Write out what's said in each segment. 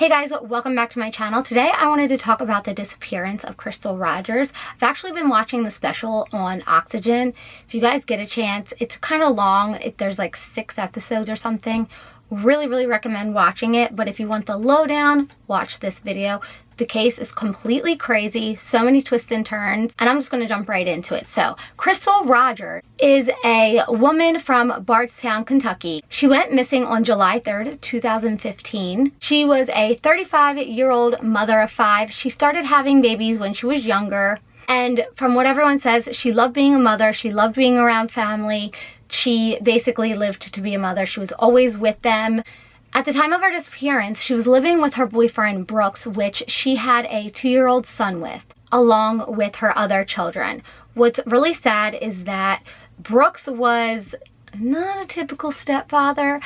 Hey guys, welcome back to my channel. Today I wanted to talk about the disappearance of Crystal Rogers. I've actually been watching the special on Oxygen. If you guys get a chance, it's kind of long. There's like 6 episodes or something. Really recommend watching it, but if you want the lowdown, watch this video. The case is completely crazy, so many twists and turns, and I'm just going to jump right into it. So, Crystal Rogers is a woman from Bardstown, Kentucky. She went missing on July 3rd, 2015. She was a 35-year-old mother of 5. She started having babies when she was younger, and from what everyone says, she loved being a mother, she loved being around family. She basically lived to be a mother. She was always with them. At the time of her disappearance, she was living with her boyfriend, Brooks, which she had a 2-year-old son with, along with her other children. What's really sad is that Brooks was not a typical stepfather.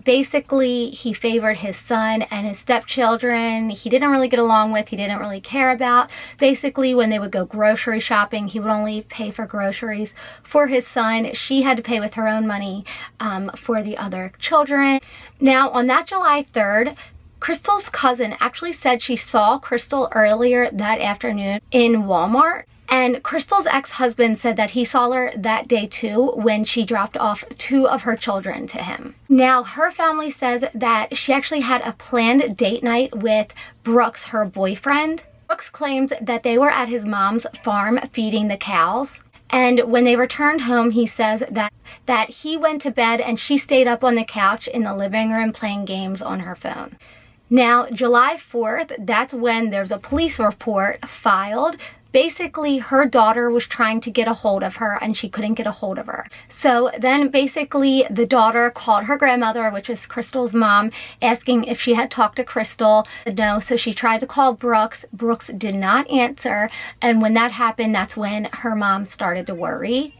Basically, he favored his son and his stepchildren. He didn't really get along with, he didn't really care about. Basically, when they would go grocery shopping, he would only pay for groceries for his son. She had to pay with her own money for the other children. Now, on that July 3rd, Crystal's cousin actually said she saw Crystal earlier that afternoon in Walmart. And Crystal's ex-husband said that he saw her that day too when she dropped off 2 of her children to him. Now, her family says that she actually had a planned date night with Brooks, her boyfriend. Brooks claims that they were at his mom's farm feeding the cows. And when they returned home, he says that he went to bed and she stayed up on the couch in the living room playing games on her phone. Now, July 4th, that's when there's a police report filed. Basically, her daughter was trying to get a hold of her and she couldn't get a hold of her. So then basically the daughter called her grandmother, which is Crystal's mom, asking if she had talked to Crystal. No, so she tried to call Brooks. Brooks did not answer. And when that happened, that's when her mom started to worry.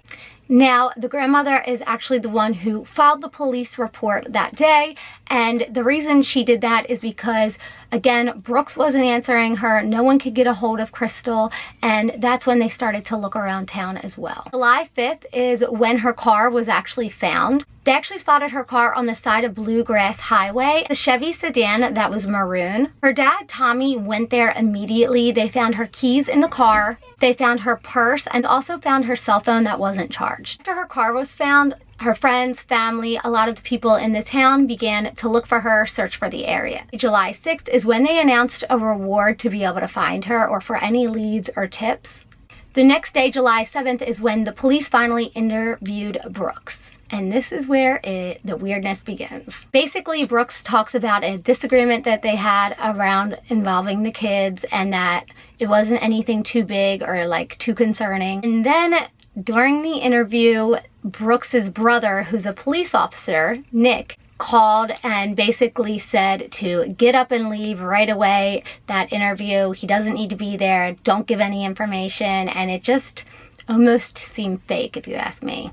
Now, the grandmother is actually the one who filed the police report that day, and the reason she did that is because, again, Brooks wasn't answering her, no one could get a hold of Crystal, and that's when they started to look around town as well. July 5th is when her car was actually found. They actually spotted her car on the side of Bluegrass Highway, the Chevy sedan that was maroon. Her dad, Tommy, went there immediately. They found her keys in the car, they found her purse, and also found her cell phone that wasn't charged. After her car was found, her friends, family, a lot of the people in the town began to look for her, search for the area. July 6th is when they announced a reward to be able to find her or for any leads or tips. The next day, July 7th, is when the police finally interviewed Brooks. And this is where the weirdness begins. Basically, Brooks talks about a disagreement that they had around involving the kids and that it wasn't anything too big or like too concerning. And then during the interview, Brooks's brother, who's a police officer, Nick, called and basically said to get up and leave right away. That interview, he doesn't need to be there, don't give any information, and it just almost seemed fake if you ask me.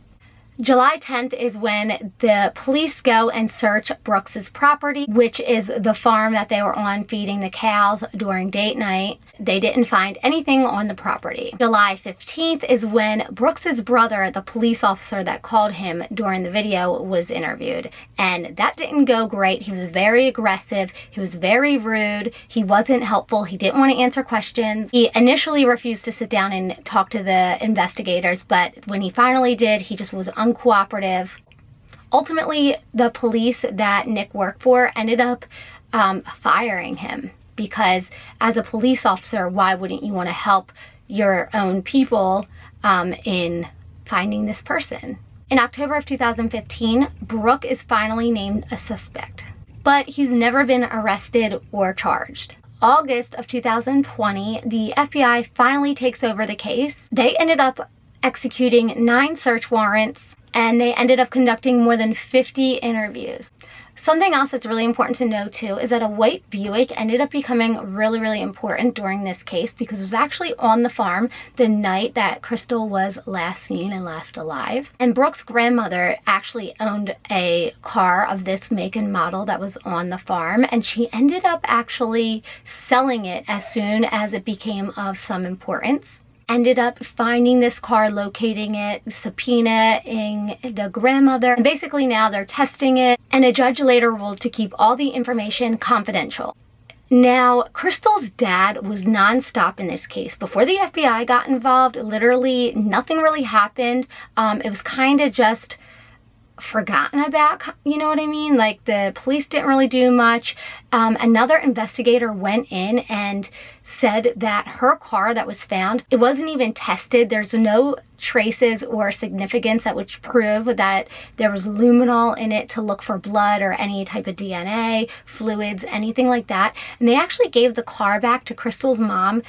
July 10th is when the police go and search Brooks's property, which is the farm that they were on feeding the cows during date night. They didn't find anything on the property. July 15th is when Brooks's brother, the police officer that called him during the video, was interviewed. And that didn't go great. He was very aggressive. He was very rude. He wasn't helpful. He didn't want to answer questions. He initially refused to sit down and talk to the investigators, but when he finally did, he just was uncooperative. Ultimately, the police that Nick worked for ended up firing him because as a police officer, why wouldn't you want to help your own people in finding this person? In October of 2015, Brooke is finally named a suspect, but he's never been arrested or charged. August of 2020, the FBI finally takes over the case. They ended up executing 9 search warrants, and they ended up conducting more than 50 interviews. Something else that's really important to know too is that a white Buick ended up becoming really important during this case because it was actually on the farm the night that Crystal was last seen and last alive. And Brooke's grandmother actually owned a car of this make and model that was on the farm, and she ended up actually selling it as soon as it became of some importance. ended up finding this car, locating it, subpoenaing the grandmother. And basically now they're testing it, and a judge later ruled to keep all the information confidential. Now, Crystal's dad was nonstop in this case. Before the FBI got involved, literally nothing really happened. It was kind of just forgotten about, you know what I mean? Like, the police didn't really do much. Another investigator went in and said that her car that was found, it wasn't even tested. There's no traces or significance that would prove that there was luminol in it to look for blood or any type of DNA, fluids, anything like that. And they actually gave the car back to Crystal's mom.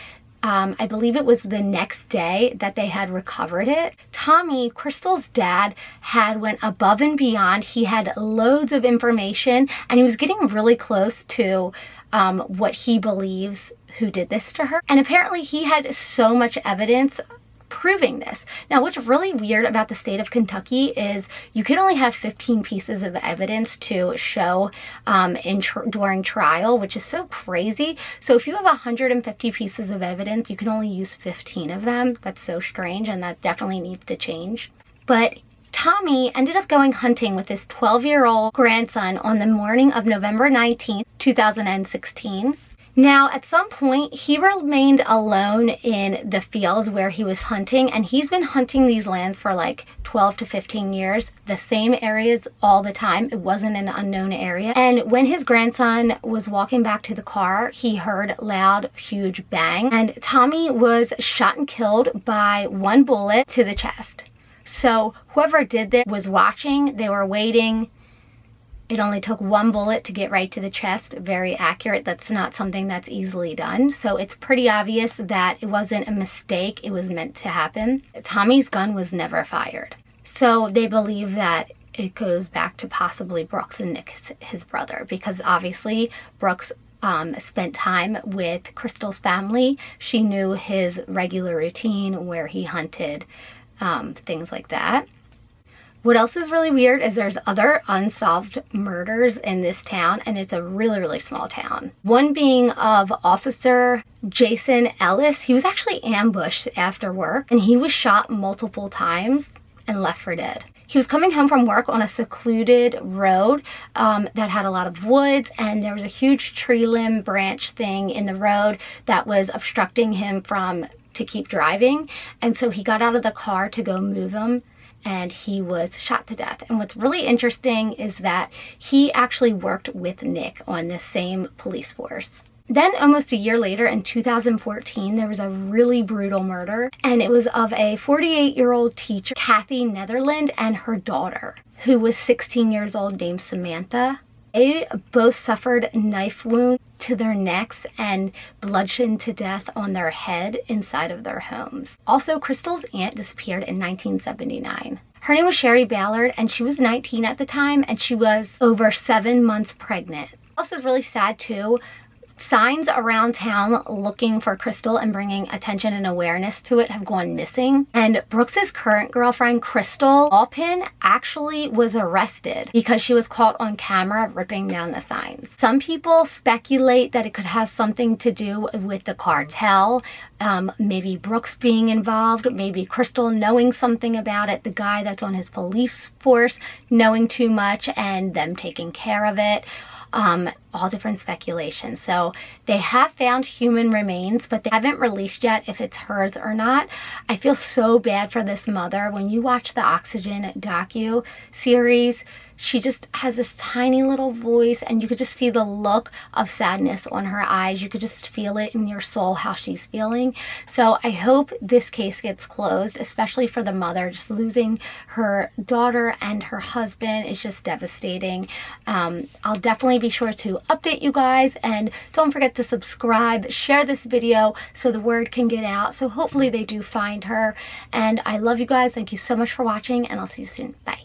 I believe it was the next day that they had recovered it. Tommy, Crystal's dad, had went above and beyond. He had loads of information, and he was getting really close to what he believes who did this to her. And apparently he had so much evidence proving this. Now, what's really weird about the state of Kentucky is you can only have 15 pieces of evidence to show during trial, which is so crazy. So if you have 150 pieces of evidence, you can only use 15 of them. That's so strange, and that definitely needs to change. But Tommy ended up going hunting with his 12-year-old grandson on the morning of November 19th, 2016. Now, at some point, he remained alone in the fields where he was hunting, and he's been hunting these lands for like 12 to 15 years, the same areas all the time. It wasn't an unknown area. And when his grandson was walking back to the car, he heard loud, huge bang, and Tommy was shot and killed by one bullet to the chest. So whoever did this was watching, they were waiting. It only took one bullet to get right to the chest. Very accurate. That's not something that's easily done. So it's pretty obvious that it wasn't a mistake. It was meant to happen. Tommy's gun was never fired. So they believe that it goes back to possibly Brooks and Nick, his brother, because obviously Brooks spent time with Crystal's family. She knew his regular routine, where he hunted, things like that. What else is really weird is there's other unsolved murders in this town, and it's a really, really small town. One being of Officer Jason Ellis. He was actually ambushed after work, and he was shot multiple times and left for dead. He was coming home from work on a secluded road that had a lot of woods, and there was a huge tree limb branch thing in the road that was obstructing him to keep driving. And so he got out of the car to go move him, and he was shot to death. And what's really interesting is that he actually worked with Nick on this same police force. Then almost a year later, in 2014, there was a really brutal murder, and it was of a 48-year-old teacher, Kathy Netherland, and her daughter, who was 16 years old, named Samantha. They both suffered knife wounds to their necks and bludgeoned to death on their head inside of their homes. Also, Crystal's aunt disappeared in 1979. Her name was Sherry Ballard, and she was 19 at the time, and she was over 7 months pregnant. This is really sad too. Signs around town looking for Crystal and bringing attention and awareness to it have gone missing. And Brooks's current girlfriend, Crystal Alpin, actually was arrested because she was caught on camera ripping down the signs. Some people speculate that it could have something to do with the cartel, maybe Brooks being involved, maybe Crystal knowing something about it, the guy that's on his police force knowing too much and them taking care of it. All different speculations. So they have found human remains, but they haven't released yet if it's hers or not. I feel so bad for this mother. When you watch the Oxygen docu-series, she just has this tiny little voice, and you could just see the look of sadness on her eyes. You could just feel it in your soul, how she's feeling. So I hope this case gets closed, especially for the mother. Just losing her daughter and her husband is just devastating. I'll definitely be sure to update you guys, and don't forget to subscribe, share this video so the word can get out. So hopefully they do find her, and I love you guys. Thank you so much for watching, and I'll see you soon. Bye.